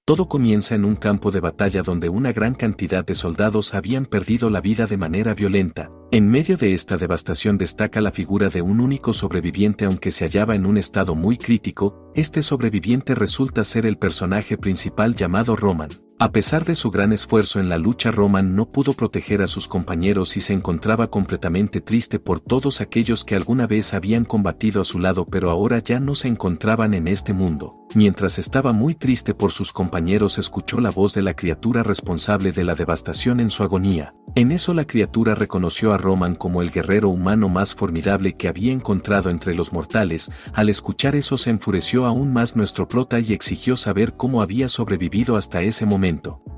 Todo comienza en un campo de batalla donde una gran cantidad de soldados habían perdido la vida de manera violenta. En medio de esta devastación destaca la figura de un único sobreviviente, aunque se hallaba en un estado muy crítico. Este sobreviviente resulta ser el personaje principal llamado Roman. A pesar de su gran esfuerzo en la lucha, Roman no pudo proteger a sus compañeros y se encontraba completamente triste por todos aquellos que alguna vez habían combatido a su lado pero ahora ya no se encontraban en este mundo. Mientras estaba muy triste por sus compañeros, escuchó la voz de la criatura responsable de la devastación en su agonía. En eso la criatura reconoció a Roman como el guerrero humano más formidable que había encontrado entre los mortales. Al escuchar eso se enfureció aún más nuestro prota y exigió saber cómo había sobrevivido hasta ese momento.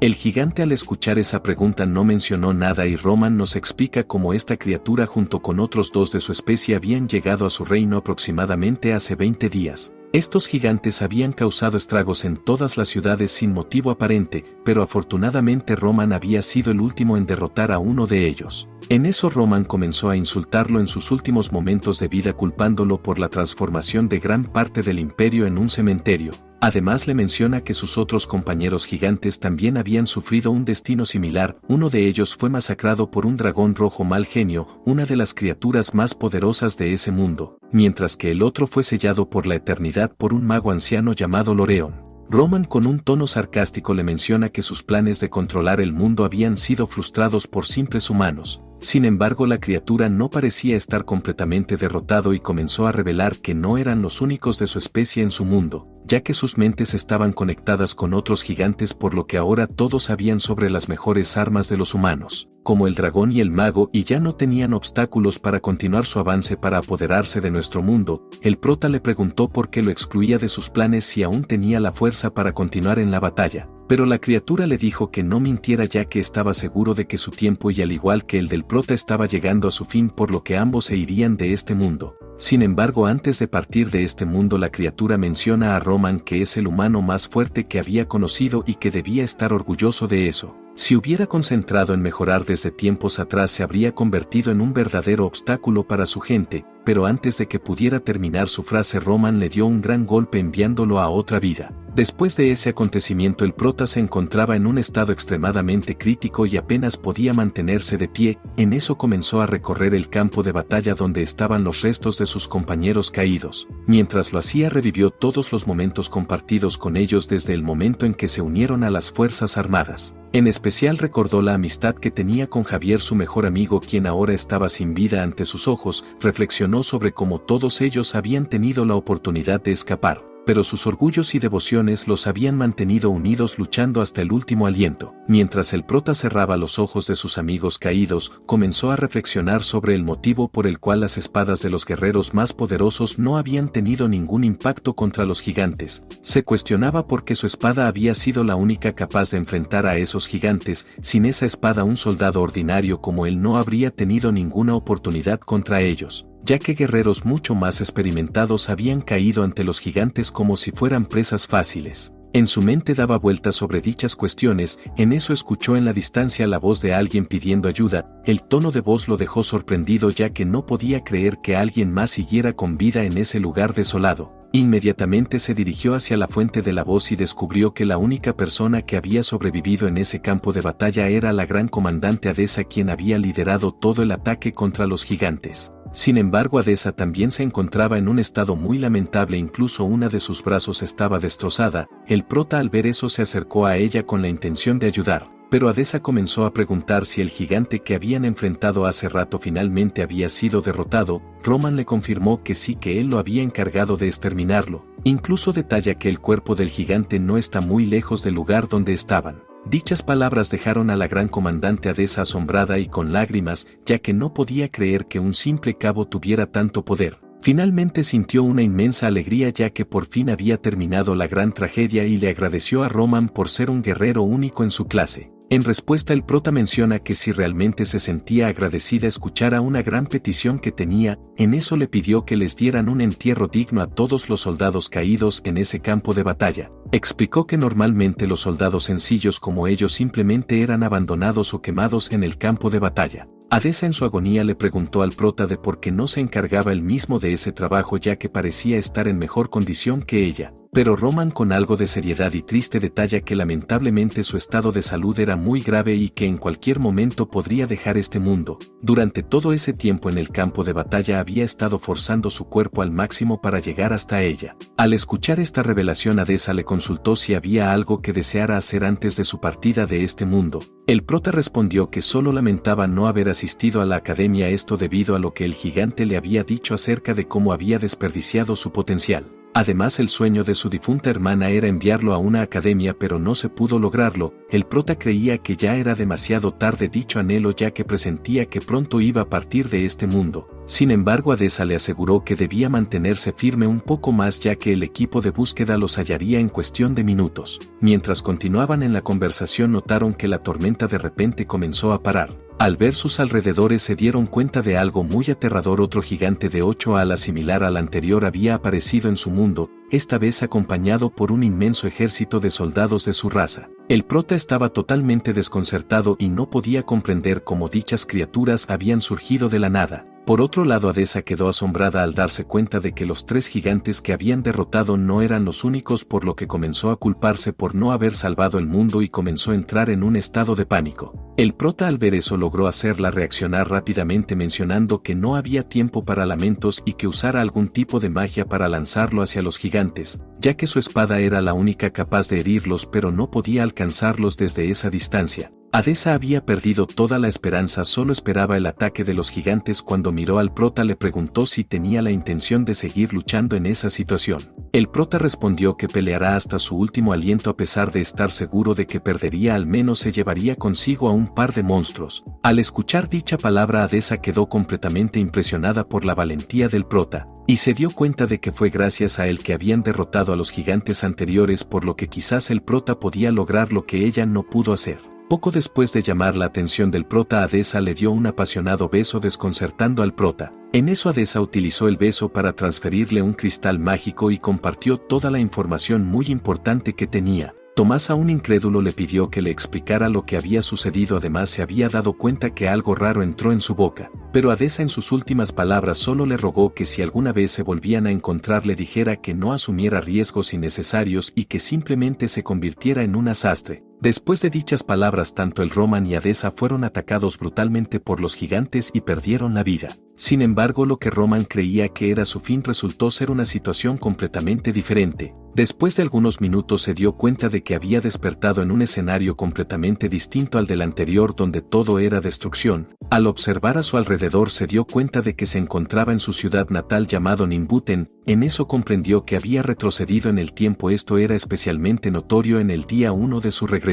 El gigante, al escuchar esa pregunta, no mencionó nada y Roman nos explica cómo esta criatura junto con otros 2 de su especie habían llegado a su reino aproximadamente hace 20 días. Estos gigantes habían causado estragos en todas las ciudades sin motivo aparente, pero afortunadamente Roman había sido el último en derrotar a uno de ellos. En eso Roman comenzó a insultarlo en sus últimos momentos de vida, culpándolo por la transformación de gran parte del imperio en un cementerio. Además le menciona que sus otros compañeros gigantes también habían sufrido un destino similar. Uno de ellos fue masacrado por un dragón rojo mal genio, una de las criaturas más poderosas de ese mundo, mientras que el otro fue sellado por la eternidad por un mago anciano llamado Loreon. Roman, con un tono sarcástico, le menciona que sus planes de controlar el mundo habían sido frustrados por simples humanos. Sin embargo, la criatura no parecía estar completamente derrotado y comenzó a revelar que no eran los únicos de su especie en su mundo, ya que sus mentes estaban conectadas con otros gigantes, por lo que ahora todos sabían sobre las mejores armas de los humanos, como el dragón y el mago, y ya no tenían obstáculos para continuar su avance para apoderarse de nuestro mundo. El prota le preguntó por qué lo excluía de sus planes si aún tenía la fuerza para continuar en la batalla, pero la criatura le dijo que no mintiera, ya que estaba seguro de que su tiempo, y al igual que el del prota, estaba llegando a su fin, por lo que ambos se irían de este mundo. Sin embargo, antes de partir de este mundo, la criatura menciona a Roman que es el humano más fuerte que había conocido y que debía estar orgulloso de eso. Si hubiera concentrado en mejorar desde tiempos atrás, se habría convertido en un verdadero obstáculo para su gente, pero antes de que pudiera terminar su frase, Roman le dio un gran golpe enviándolo a otra vida. Después de ese acontecimiento, el prota se encontraba en un estado extremadamente crítico y apenas podía mantenerse de pie. En eso comenzó a recorrer el campo de batalla donde estaban los restos de sus compañeros caídos. Mientras lo hacía, revivió todos los momentos compartidos con ellos desde el momento en que se unieron a las Fuerzas Armadas. En especial recordó la amistad que tenía con Javier, su mejor amigo, quien ahora estaba sin vida ante sus ojos. Reflexionó sobre cómo todos ellos habían tenido la oportunidad de escapar, pero sus orgullos y devociones los habían mantenido unidos, luchando hasta el último aliento. Mientras el prota cerraba los ojos de sus amigos caídos, comenzó a reflexionar sobre el motivo por el cual las espadas de los guerreros más poderosos no habían tenido ningún impacto contra los gigantes. Se cuestionaba por qué su espada había sido la única capaz de enfrentar a esos gigantes. Sin esa espada, un soldado ordinario como él no habría tenido ninguna oportunidad contra ellos, ya que guerreros mucho más experimentados habían caído ante los gigantes como si fueran presas fáciles. En su mente daba vueltas sobre dichas cuestiones. En eso escuchó en la distancia la voz de alguien pidiendo ayuda. El tono de voz lo dejó sorprendido, ya que no podía creer que alguien más siguiera con vida en ese lugar desolado. Inmediatamente se dirigió hacia la fuente de la voz y descubrió que la única persona que había sobrevivido en ese campo de batalla era la gran comandante Adesa, quien había liderado todo el ataque contra los gigantes. Sin embargo, Adesa también se encontraba en un estado muy lamentable, incluso una de sus brazos estaba destrozada. El prota, al ver eso, se acercó a ella con la intención de ayudar, pero Adesa comenzó a preguntar si el gigante que habían enfrentado hace rato finalmente había sido derrotado. Roman le confirmó que sí, que él lo había encargado de exterminarlo. Incluso detalla que el cuerpo del gigante no está muy lejos del lugar donde estaban. Dichas palabras dejaron a la gran comandante Adesa asombrada y con lágrimas, ya que no podía creer que un simple cabo tuviera tanto poder. Finalmente sintió una inmensa alegría, ya que por fin había terminado la gran tragedia, y le agradeció a Roman por ser un guerrero único en su clase. En respuesta, el prota menciona que si realmente se sentía agradecida, escuchara una gran petición que tenía. En eso le pidió que les dieran un entierro digno a todos los soldados caídos en ese campo de batalla. Explicó que normalmente los soldados sencillos como ellos simplemente eran abandonados o quemados en el campo de batalla. Adesa en su agonía le preguntó al prota de por qué no se encargaba él mismo de ese trabajo ya que parecía estar en mejor condición que ella. Pero Roman con algo de seriedad y triste detalla que lamentablemente su estado de salud era muy grave y que en cualquier momento podría dejar este mundo. Durante todo ese tiempo en el campo de batalla había estado forzando su cuerpo al máximo para llegar hasta ella. Al escuchar esta revelación Adesa le consultó si había algo que deseara hacer antes de su partida de este mundo. El prota respondió que solo lamentaba no haber asistido a la academia, esto debido a lo que el gigante le había dicho acerca de cómo había desperdiciado su potencial. Además, el sueño de su difunta hermana era enviarlo a una academia, pero no se pudo lograrlo. El prota creía que ya era demasiado tarde dicho anhelo ya que presentía que pronto iba a partir de este mundo. Sin embargo, Adesa le aseguró que debía mantenerse firme un poco más ya que el equipo de búsqueda los hallaría en cuestión de minutos. Mientras continuaban en la conversación notaron que la tormenta de repente comenzó a parar. Al ver sus alrededores se dieron cuenta de algo muy aterrador. Otro gigante de 8 alas similar al anterior había aparecido en su mundo, esta vez acompañado por un inmenso ejército de soldados de su raza. El prota estaba totalmente desconcertado y no podía comprender cómo dichas criaturas habían surgido de la nada. Por otro lado, Adesa quedó asombrada al darse cuenta de que los 3 gigantes que habían derrotado no eran los únicos, por lo que comenzó a culparse por no haber salvado el mundo y comenzó a entrar en un estado de pánico. El prota al ver eso logró hacerla reaccionar rápidamente mencionando que no había tiempo para lamentos y que usara algún tipo de magia para lanzarlo hacia los gigantes, ya que su espada era la única capaz de herirlos pero no podía alcanzarlos desde esa distancia. Adesa había perdido toda la esperanza, solo esperaba el ataque de los gigantes. Cuando miró al prota le preguntó si tenía la intención de seguir luchando en esa situación. El prota respondió que peleará hasta su último aliento a pesar de estar seguro de que perdería, al menos se llevaría consigo a un par de monstruos. Al escuchar dicha palabra Adesa quedó completamente impresionada por la valentía del prota, y se dio cuenta de que fue gracias a él que habían derrotado a los gigantes anteriores, por lo que quizás el prota podía lograr lo que ella no pudo hacer. Poco después de llamar la atención del prota, Adesa le dio un apasionado beso desconcertando al prota. En eso Adesa utilizó el beso para transferirle un cristal mágico y compartió toda la información muy importante que tenía. Tomás, aún incrédulo, le pidió que le explicara lo que había sucedido. Además se había dado cuenta que algo raro entró en su boca, pero Adesa en sus últimas palabras solo le rogó que si alguna vez se volvían a encontrar le dijera que no asumiera riesgos innecesarios y que simplemente se convirtiera en un sastre. Después de dichas palabras, tanto el Roman y Adesa fueron atacados brutalmente por los gigantes y perdieron la vida. Sin embargo, lo que Roman creía que era su fin resultó ser una situación completamente diferente. Después de algunos minutos se dio cuenta de que había despertado en un escenario completamente distinto al del anterior, donde todo era destrucción. Al observar a su alrededor se dio cuenta de que se encontraba en su ciudad natal llamado Ninbuten. En eso comprendió que había retrocedido en el tiempo. Esto era especialmente notorio en el día 1 de su regresión.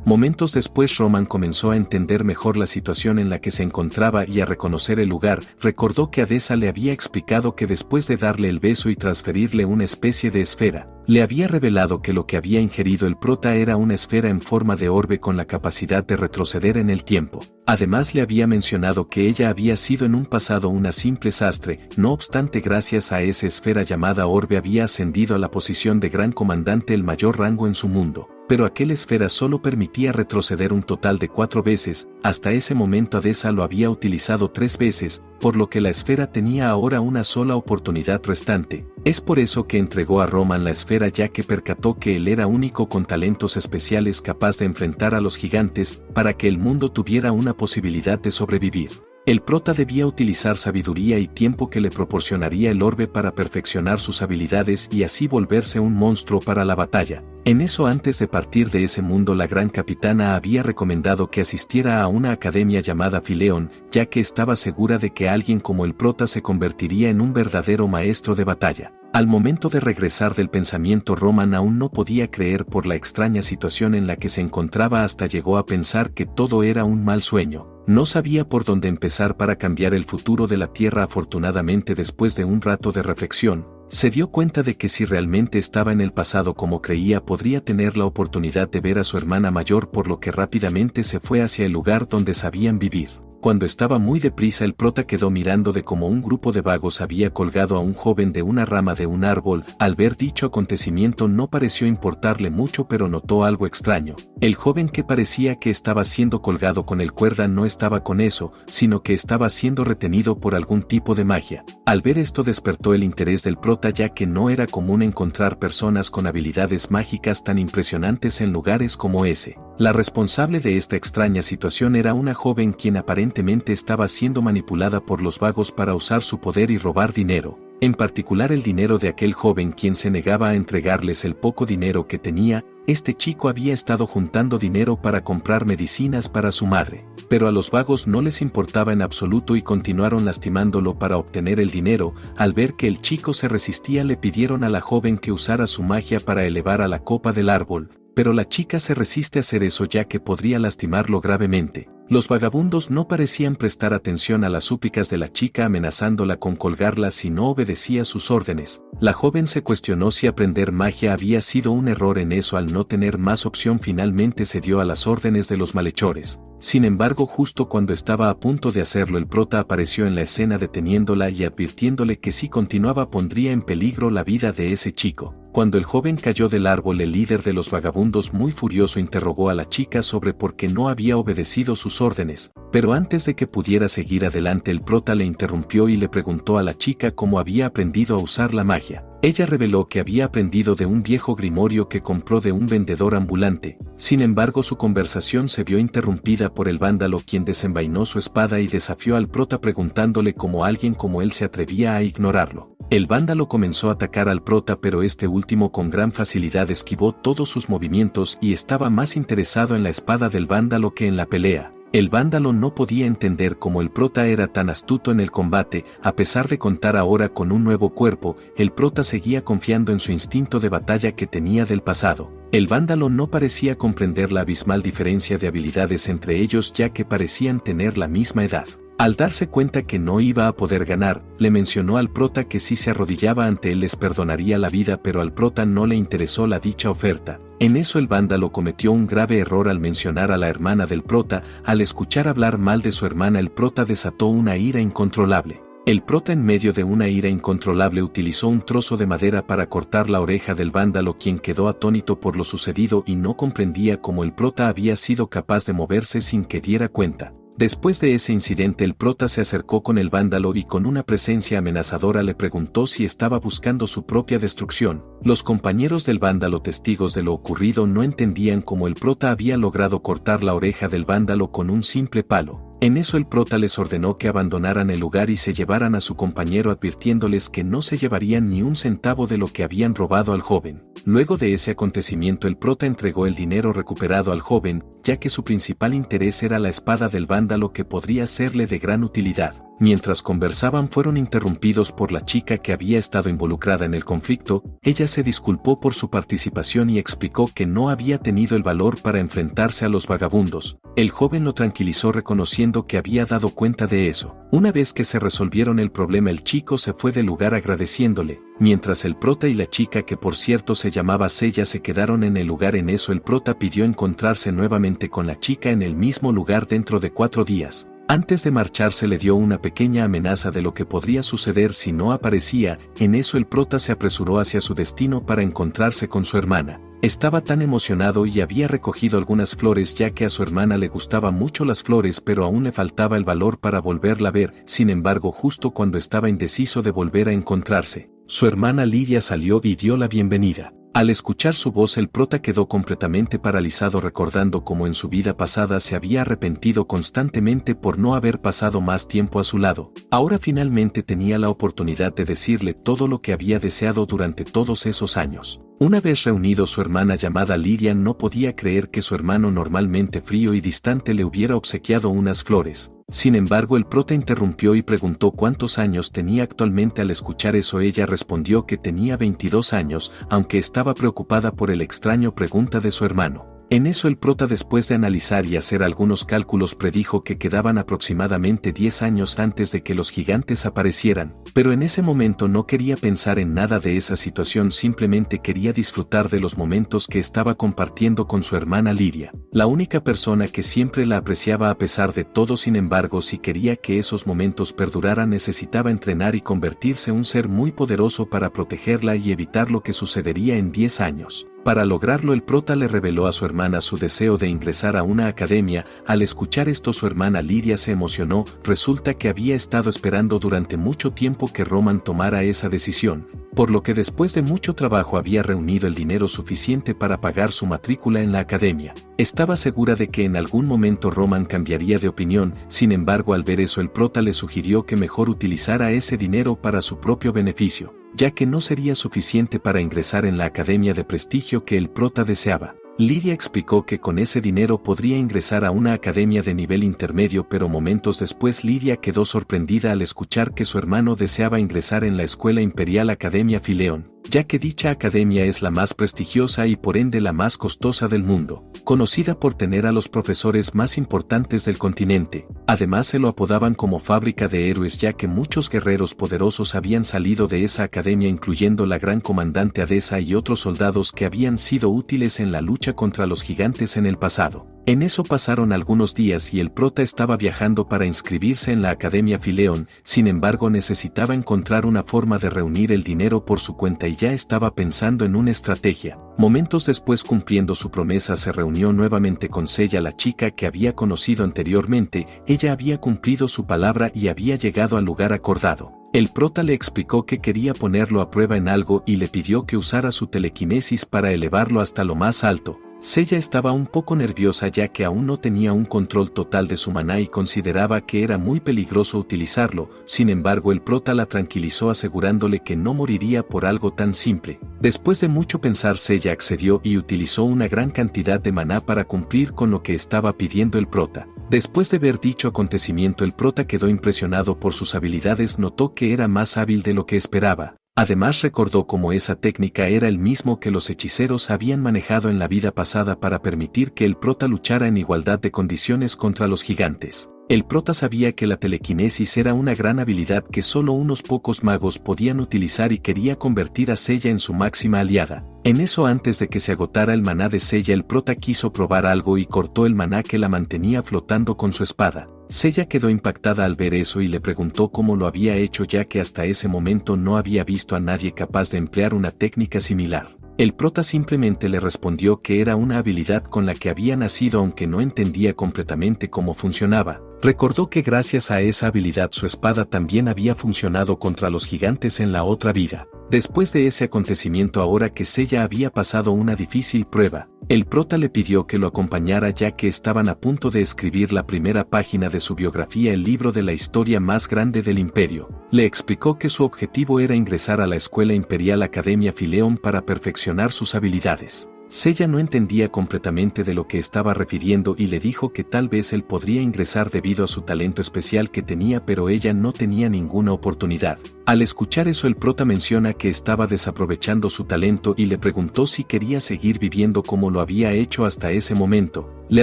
Momentos después Roman comenzó a entender mejor la situación en la que se encontraba y a reconocer el lugar. Recordó que Adesa le había explicado que después de darle el beso y transferirle una especie de esfera, le había revelado que lo que había ingerido el prota era una esfera en forma de orbe con la capacidad de retroceder en el tiempo. Además le había mencionado que ella había sido en un pasado una simple sastre. No obstante, gracias a esa esfera llamada orbe había ascendido a la posición de gran comandante, el mayor rango en su mundo. Pero aquel esfera solo permitía retroceder un total de 4 veces, hasta ese momento Adesa lo había utilizado 3 veces, por lo que la esfera tenía ahora una sola oportunidad restante. Es por eso que entregó a Roman la esfera, ya que percató que él era único con talentos especiales capaz de enfrentar a los gigantes, para que el mundo tuviera una posibilidad de sobrevivir. El prota debía utilizar sabiduría y tiempo que le proporcionaría el orbe para perfeccionar sus habilidades y así volverse un monstruo para la batalla. En eso, antes de partir de ese mundo, la gran capitana había recomendado que asistiera a una academia llamada Fileón, ya que estaba segura de que alguien como el prota se convertiría en un verdadero maestro de batalla. Al momento de regresar del pensamiento, Roman aún no podía creer por la extraña situación en la que se encontraba, hasta llegó a pensar que todo era un mal sueño. No sabía por dónde empezar para cambiar el futuro de la Tierra. Afortunadamente, después de un rato de reflexión, se dio cuenta de que si realmente estaba en el pasado como creía, podría tener la oportunidad de ver a su hermana mayor, por lo que rápidamente se fue hacia el lugar donde sabían vivir. Cuando estaba muy deprisa el prota quedó mirando de cómo un grupo de vagos había colgado a un joven de una rama de un árbol. Al ver dicho acontecimiento no pareció importarle mucho, pero notó algo extraño. El joven que parecía que estaba siendo colgado con el cuerda no estaba con eso, sino que estaba siendo retenido por algún tipo de magia. Al ver esto despertó el interés del prota, ya que no era común encontrar personas con habilidades mágicas tan impresionantes en lugares como ese. La responsable de esta extraña situación era una joven quien aparentemente estaba siendo manipulada por los vagos para usar su poder y robar dinero, en particular el dinero de aquel joven quien se negaba a entregarles el poco dinero que tenía. Este chico había estado juntando dinero para comprar medicinas para su madre, pero a los vagos no les importaba en absoluto y continuaron lastimándolo para obtener el dinero. Al ver que el chico se resistía, le pidieron a la joven que usara su magia para elevar a la copa del árbol, pero la chica se resiste a hacer eso ya que podría lastimarlo gravemente. Los vagabundos no parecían prestar atención a las súplicas de la chica, amenazándola con colgarla si no obedecía sus órdenes. La joven se cuestionó si aprender magia había sido un error en eso. Al no tener más opción, finalmente cedió a las órdenes de los malhechores. Sin embargo, justo cuando estaba a punto de hacerlo, el prota apareció en la escena deteniéndola y advirtiéndole que si continuaba pondría en peligro la vida de ese chico. Cuando el joven cayó del árbol, el líder de los vagabundos, muy furioso, interrogó a la chica sobre por qué no había obedecido sus órdenes, pero antes de que pudiera seguir adelante el prota le interrumpió y le preguntó a la chica cómo había aprendido a usar la magia. Ella reveló que había aprendido de un viejo grimorio que compró de un vendedor ambulante. Sin embargo, su conversación se vio interrumpida por el vándalo, quien desenvainó su espada y desafió al prota preguntándole cómo alguien como él se atrevía a ignorarlo. El vándalo comenzó a atacar al prota, pero este último con gran facilidad esquivó todos sus movimientos y estaba más interesado en la espada del vándalo que en la pelea. El vándalo no podía entender cómo el prota era tan astuto en el combate. A pesar de contar ahora con un nuevo cuerpo, el prota seguía confiando en su instinto de batalla que tenía del pasado. El vándalo no parecía comprender la abismal diferencia de habilidades entre ellos, ya que parecían tener la misma edad. Al darse cuenta que no iba a poder ganar, le mencionó al prota que si se arrodillaba ante él les perdonaría la vida, pero al prota no le interesó la dicha oferta. En eso el vándalo cometió un grave error al mencionar a la hermana del prota. Al escuchar hablar mal de su hermana, el prota desató una ira incontrolable. El prota, en medio de una ira incontrolable, utilizó un trozo de madera para cortar la oreja del vándalo, quien quedó atónito por lo sucedido y no comprendía cómo el prota había sido capaz de moverse sin que diera cuenta. Después de ese incidente, el prota se acercó con el vándalo y con una presencia amenazadora le preguntó si estaba buscando su propia destrucción. Los compañeros del vándalo, testigos de lo ocurrido, no entendían cómo el prota había logrado cortar la oreja del vándalo con un simple palo. En eso el prota les ordenó que abandonaran el lugar y se llevaran a su compañero, advirtiéndoles que no se llevarían ni un centavo de lo que habían robado al joven. Luego de ese acontecimiento, el prota entregó el dinero recuperado al joven, ya que su principal interés era la espada del vándalo, que podría serle de gran utilidad. Mientras conversaban, fueron interrumpidos por la chica que había estado involucrada en el conflicto. Ella se disculpó por su participación y explicó que no había tenido el valor para enfrentarse a los vagabundos. El joven lo tranquilizó reconociendo que había dado cuenta de eso. Una vez que se resolvieron el problema, el chico se fue del lugar agradeciéndole, mientras el prota y la chica, que por cierto se llamaba Sella, se quedaron en el lugar. En eso el prota pidió encontrarse nuevamente con la chica en el mismo lugar dentro de 4 días. Antes de marcharse le dio una pequeña amenaza de lo que podría suceder si no aparecía. En eso el prota se apresuró hacia su destino para encontrarse con su hermana. Estaba tan emocionado y había recogido algunas flores, ya que a su hermana le gustaban mucho las flores, pero aún le faltaba el valor para volverla a ver. Sin embargo, justo cuando estaba indeciso de volver a encontrarse, su hermana Lidia salió y dio la bienvenida. Al escuchar su voz, el prota quedó completamente paralizado, recordando cómo en su vida pasada se había arrepentido constantemente por no haber pasado más tiempo a su lado. Ahora finalmente tenía la oportunidad de decirle todo lo que había deseado durante todos esos años. Una vez reunido, su hermana llamada Lidia no podía creer que su hermano, normalmente frío y distante, le hubiera obsequiado unas flores. Sin embargo, el prota interrumpió y preguntó cuántos años tenía actualmente. Al escuchar eso, ella respondió que tenía 22 años, aunque estaba preocupada por el extraño pregunta de su hermano. En eso el prota, después de analizar y hacer algunos cálculos, predijo que quedaban aproximadamente 10 años antes de que los gigantes aparecieran, pero en ese momento no quería pensar en nada de esa situación, simplemente quería disfrutar de los momentos que estaba compartiendo con su hermana Lidia, la única persona que siempre la apreciaba a pesar de todo. Sin embargo, si quería que esos momentos perduraran, necesitaba entrenar y convertirse en un ser muy poderoso para protegerla y evitar lo que sucedería en 10 años. Para lograrlo, el prota le reveló a su hermana su deseo de ingresar a una academia. Al escuchar esto, su hermana Lidia se emocionó. Resulta que había estado esperando durante mucho tiempo que Roman tomara esa decisión, por lo que después de mucho trabajo había reunido el dinero suficiente para pagar su matrícula en la academia. Estaba segura de que en algún momento Roman cambiaría de opinión. Sin embargo, al ver eso, el prota le sugirió que mejor utilizara ese dinero para su propio beneficio, ya que no sería suficiente para ingresar en la academia de prestigio que el prota deseaba. Lidia explicó que con ese dinero podría ingresar a una academia de nivel intermedio, pero momentos después Lidia quedó sorprendida al escuchar que su hermano deseaba ingresar en la Escuela Imperial Academia Fileón, ya que dicha academia es la más prestigiosa y por ende la más costosa del mundo, conocida por tener a los profesores más importantes del continente. Además, se lo apodaban como fábrica de héroes, ya que muchos guerreros poderosos habían salido de esa academia, incluyendo la gran comandante Adesa y otros soldados que habían sido útiles en la lucha contra los gigantes en el pasado. En eso pasaron algunos días y el prota estaba viajando para inscribirse en la Academia Fileón. Sin embargo, necesitaba encontrar una forma de reunir el dinero por su cuenta y ya estaba pensando en una estrategia. Momentos después, cumpliendo su promesa, se reunió nuevamente con Seiya, la chica que había conocido anteriormente. Ella había cumplido su palabra y había llegado al lugar acordado. El prota le explicó que quería ponerlo a prueba en algo y le pidió que usara su telequinesis para elevarlo hasta lo más alto. Seiya estaba un poco nerviosa, ya que aún no tenía un control total de su maná y consideraba que era muy peligroso utilizarlo. Sin embargo, el prota la tranquilizó asegurándole que no moriría por algo tan simple. Después de mucho pensar, Seiya accedió y utilizó una gran cantidad de maná para cumplir con lo que estaba pidiendo el prota. Después de ver dicho acontecimiento, el prota quedó impresionado por sus habilidades. Notó que era más hábil de lo que esperaba. Además, recordó cómo esa técnica era el mismo que los hechiceros habían manejado en la vida pasada para permitir que el prota luchara en igualdad de condiciones contra los gigantes. El prota sabía que la telequinesis era una gran habilidad que solo unos pocos magos podían utilizar y quería convertir a Seiya en su máxima aliada. En eso, antes de que se agotara el maná de Seiya, el prota quiso probar algo y cortó el maná que la mantenía flotando con su espada. Seiya quedó impactada al ver eso y le preguntó cómo lo había hecho, ya que hasta ese momento no había visto a nadie capaz de emplear una técnica similar. El prota simplemente le respondió que era una habilidad con la que había nacido, aunque no entendía completamente cómo funcionaba. Recordó que gracias a esa habilidad su espada también había funcionado contra los gigantes en la otra vida. Después de ese acontecimiento, ahora que Seiya había pasado una difícil prueba, el prota le pidió que lo acompañara, ya que estaban a punto de escribir la primera página de su biografía, el libro de la historia más grande del imperio. Le explicó que su objetivo era ingresar a la Escuela Imperial Academia Fileón para perfeccionar sus habilidades. Seiya no entendía completamente de lo que estaba refiriendo y le dijo que tal vez él podría ingresar debido a su talento especial que tenía, pero ella no tenía ninguna oportunidad. Al escuchar eso, el prota menciona que estaba desaprovechando su talento y le preguntó si quería seguir viviendo como lo había hecho hasta ese momento. Le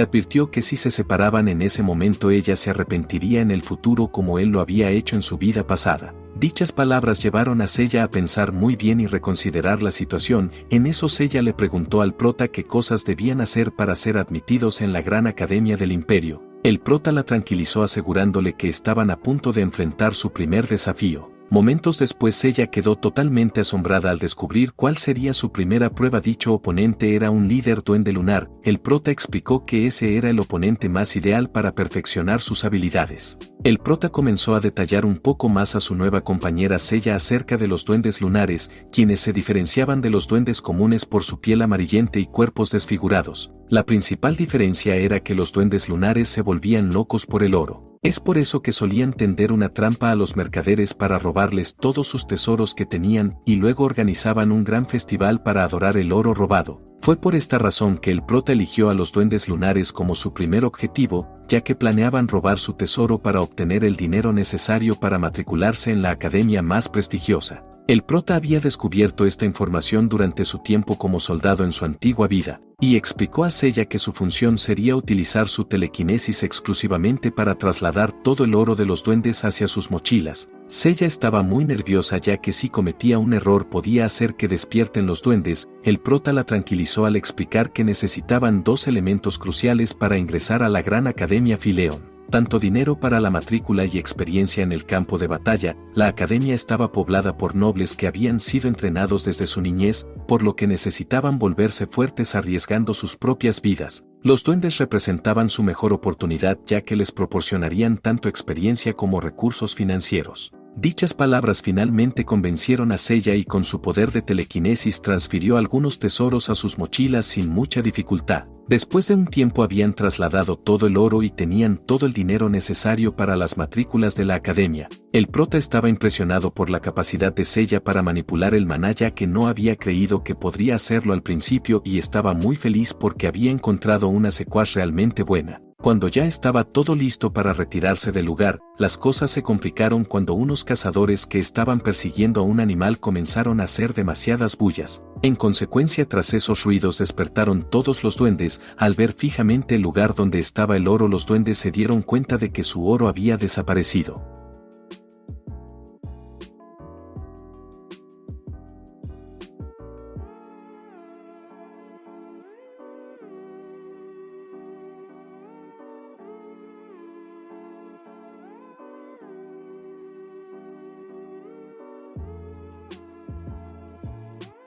advirtió que si se separaban en ese momento, ella se arrepentiría en el futuro como él lo había hecho en su vida pasada. Dichas palabras llevaron a Seiya a pensar muy bien y reconsiderar la situación. En eso, Seiya le preguntó al prota qué cosas debían hacer para ser admitidos en la gran academia del imperio. El prota la tranquilizó asegurándole que estaban a punto de enfrentar su primer desafío. Momentos después, ella quedó totalmente asombrada al descubrir cuál sería su primera prueba. Dicho oponente era un líder duende lunar. El prota explicó que ese era el oponente más ideal para perfeccionar sus habilidades. El prota comenzó a detallar un poco más a su nueva compañera Seiya acerca de los duendes lunares, quienes se diferenciaban de los duendes comunes por su piel amarillenta y cuerpos desfigurados. La principal diferencia era que los duendes lunares se volvían locos por el oro. Es por eso que solían tender una trampa a los mercaderes para robarles todos sus tesoros que tenían y luego organizaban un gran festival para adorar el oro robado. Fue por esta razón que el prota eligió a los duendes lunares como su primer objetivo, ya que planeaban robar su tesoro para obtener el dinero necesario para matricularse en la academia más prestigiosa. El prota había descubierto esta información durante su tiempo como soldado en su antigua vida, y explicó a Seiya que su función sería utilizar su telequinesis exclusivamente para trasladar todo el oro de los duendes hacia sus mochilas. Seiya estaba muy nerviosa ya que si cometía un error podía hacer que despierten los duendes. El prota la tranquilizó al explicar que necesitaban dos elementos cruciales para ingresar a la Gran Academia Fileón. Tanto dinero para la matrícula y experiencia en el campo de batalla. La academia estaba poblada por nobles que habían sido entrenados desde su niñez, por lo que necesitaban volverse fuertes arriesgando sus propias vidas. Los duendes representaban su mejor oportunidad ya que les proporcionarían tanto experiencia como recursos financieros. Dichas palabras finalmente convencieron a Seiya y con su poder de telequinesis transfirió algunos tesoros a sus mochilas sin mucha dificultad. Después de un tiempo habían trasladado todo el oro y tenían todo el dinero necesario para las matrículas de la academia. El prota estaba impresionado por la capacidad de Seiya para manipular el maná ya que no había creído que podría hacerlo al principio y estaba muy feliz porque había encontrado una secuaz realmente buena. Cuando ya estaba todo listo para retirarse del lugar, las cosas se complicaron cuando unos cazadores que estaban persiguiendo a un animal comenzaron a hacer demasiadas bullas. En consecuencia, tras esos ruidos despertaron todos los duendes. Al ver fijamente el lugar donde estaba el oro, los duendes se dieron cuenta de que su oro había desaparecido.